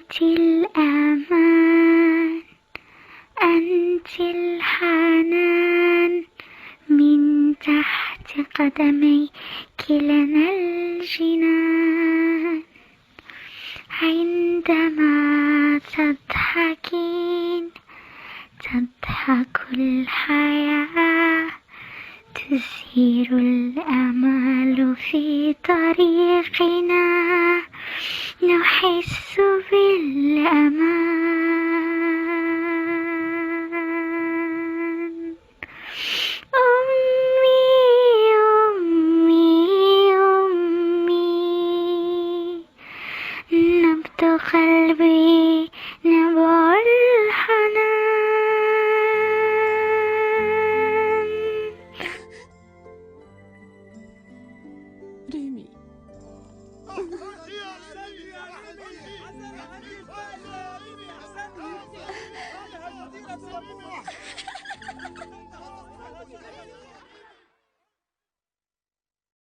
أنت الأمان، أنت الحنان، من تحت قدميك لنا الجنان. عندما تضحكين تضحك الحياة، تسير الآمال في طريقنا، نحس بالأمان. أمي أمي أمي، نبض قلبي نبع الحنان. ريمي،